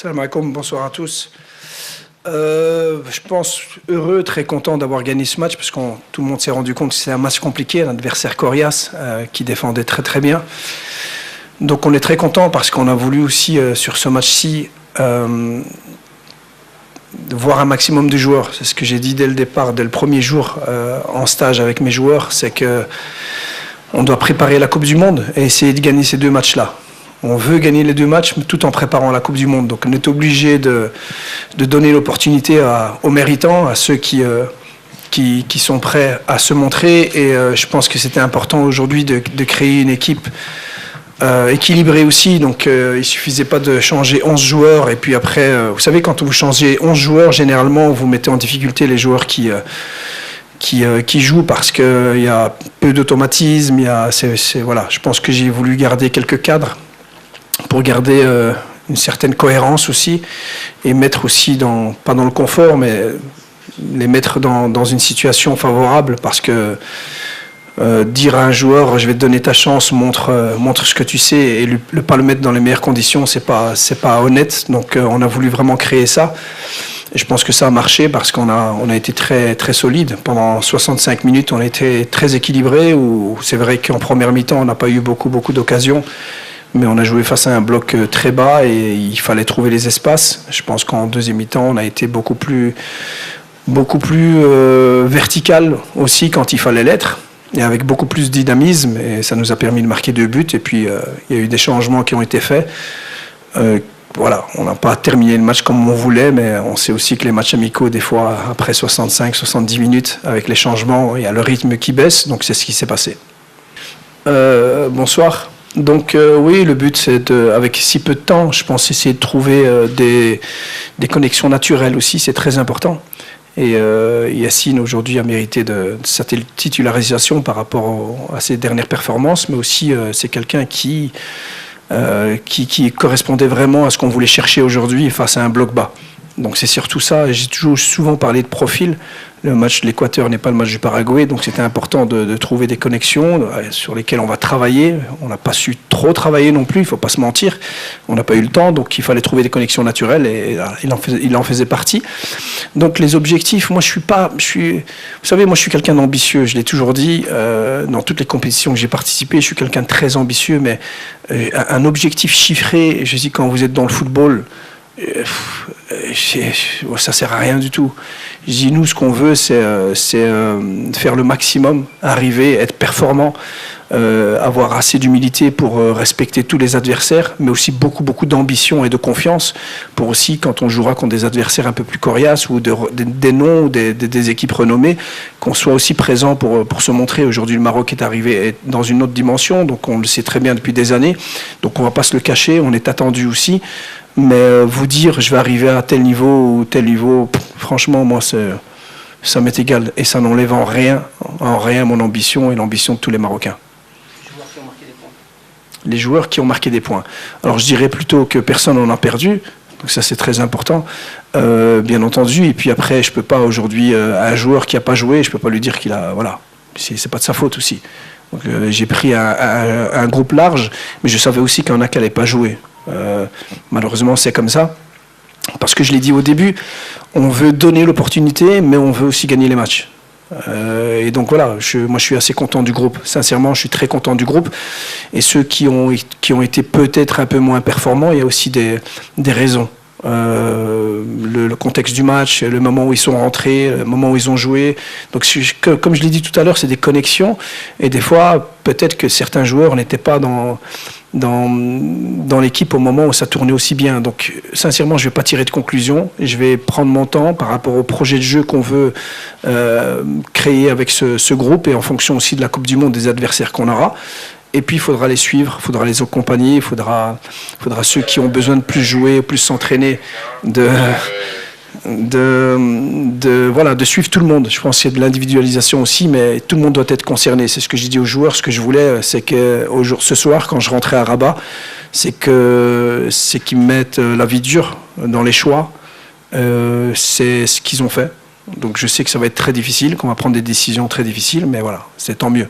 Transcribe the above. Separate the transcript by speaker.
Speaker 1: Salam alaikum, bonsoir à tous. Je pense heureux, très content d'avoir gagné ce match parce que tout le monde s'est rendu compte que c'était un match compliqué, un adversaire coriace qui défendait très très bien. Donc on est très content parce qu'on a voulu aussi sur ce match-ci voir un maximum de joueurs. C'est ce que j'ai dit dès le départ, dès le premier jour en stage avec mes joueurs, c'est que on doit préparer la Coupe du Monde et essayer de gagner ces deux matchs-là. On veut gagner les deux matchs tout en préparant la Coupe du Monde. Donc on est obligé de donner l'opportunité aux méritants, à ceux qui sont prêts à se montrer. Et je pense que c'était important aujourd'hui de créer une équipe équilibrée aussi. Donc il ne suffisait pas de changer 11 joueurs. Et puis après, vous savez, quand vous changez 11 joueurs, généralement, vous mettez en difficulté les joueurs qui jouent parce qu'il y a peu d'automatisme. Voilà, je pense que j'ai voulu garder quelques cadres pour garder une certaine cohérence aussi et mettre aussi, pas dans le confort, mais les mettre dans une situation favorable parce que dire à un joueur je vais te donner ta chance, montre ce que tu sais et ne pas le mettre dans les meilleures conditions, c'est pas honnête. Donc on a voulu vraiment créer ça. Et je pense que ça a marché parce qu'on a été très, très solide. Pendant 65 minutes, on a été très équilibré. C'est vrai qu'en première mi-temps, on n'a pas eu beaucoup d'occasions. Mais on a joué face à un bloc très bas et il fallait trouver les espaces. Je pense qu'en deuxième mi-temps, on a été beaucoup plus vertical aussi quand il fallait l'être et avec beaucoup plus de dynamisme. Et ça nous a permis de marquer 2 buts. Et puis, il y a eu des changements qui ont été faits. Voilà, on n'a pas terminé le match comme on voulait, mais on sait aussi que les matchs amicaux, des fois, après 65-70 minutes, avec les changements, il y a le rythme qui baisse. Donc, c'est ce qui s'est passé. Bonsoir. Donc oui, le but c'est avec si peu de temps, je pense essayer de trouver des connexions naturelles aussi, c'est très important. Et Yacine aujourd'hui a mérité de sa titularisation par rapport à ses dernières performances, mais aussi c'est quelqu'un qui correspondait vraiment à ce qu'on voulait chercher aujourd'hui face à un bloc bas. Donc c'est surtout ça, j'ai toujours souvent parlé de profil. Le match de l'Équateur n'est pas le match du Paraguay, donc c'était important de trouver des connexions sur lesquelles on va travailler. On n'a pas su trop travailler non plus, il ne faut pas se mentir. On n'a pas eu le temps, donc il fallait trouver des connexions naturelles et il en faisait partie. Donc les objectifs, moi vous savez, moi je suis quelqu'un d'ambitieux, je l'ai toujours dit, dans toutes les compétitions que j'ai participé, je suis quelqu'un de très ambitieux, mais un objectif chiffré, je dis quand vous êtes dans le football, ça sert à rien du tout. Je dis nous ce qu'on veut c'est faire le maximum, arriver, être performant, avoir assez d'humilité pour respecter tous les adversaires, mais aussi beaucoup d'ambition et de confiance pour aussi quand on jouera contre des adversaires un peu plus coriaces ou des noms ou des équipes renommées, qu'on soit aussi présent pour se montrer. Aujourd'hui le Maroc est arrivé dans une autre dimension, donc on le sait très bien depuis des années, donc on ne va pas se le cacher, on est attendu aussi. Mais vous dire je vais arriver à tel niveau ou tel niveau, franchement moi ça m'est égal et ça n'enlève en rien mon ambition et l'ambition de tous les Marocains. Les joueurs qui ont marqué des points. Alors je dirais plutôt que personne n'en a perdu, donc ça c'est très important, bien entendu. Et puis après je peux pas aujourd'hui un joueur qui a pas joué, je peux pas lui dire qu'il a, voilà, c'est pas de sa faute aussi. Donc j'ai pris un groupe large, mais je savais aussi qu'il y en a qui n'allaient pas jouer. Malheureusement c'est comme ça parce que je l'ai dit au début, on veut donner l'opportunité mais on veut aussi gagner les matchs et donc voilà, moi je suis assez content du groupe, sincèrement je suis très content du groupe. Et ceux qui ont été peut-être un peu moins performants, il y a aussi des raisons. Le contexte du match, le moment où ils sont rentrés, le moment où ils ont joué. Donc comme je l'ai dit tout à l'heure, c'est des connexions et des fois peut-être que certains joueurs n'étaient pas dans l'équipe au moment où ça tournait aussi bien. Donc sincèrement je ne vais pas tirer de conclusion, je vais prendre mon temps par rapport au projet de jeu qu'on veut créer avec ce groupe et en fonction aussi de la Coupe du Monde, des adversaires qu'on aura. Et puis il faudra les suivre, il faudra les accompagner, il faudra ceux qui ont besoin de plus jouer, plus s'entraîner, de suivre tout le monde. Je pense qu'il y a de l'individualisation aussi, mais tout le monde doit être concerné. C'est ce que j'ai dit aux joueurs. Ce que je voulais, c'est que ce soir, quand je rentrais à Rabat, c'est qu'ils mettent la vie dure dans les choix. C'est ce qu'ils ont fait. Donc je sais que ça va être très difficile, qu'on va prendre des décisions très difficiles, mais voilà, c'est tant mieux.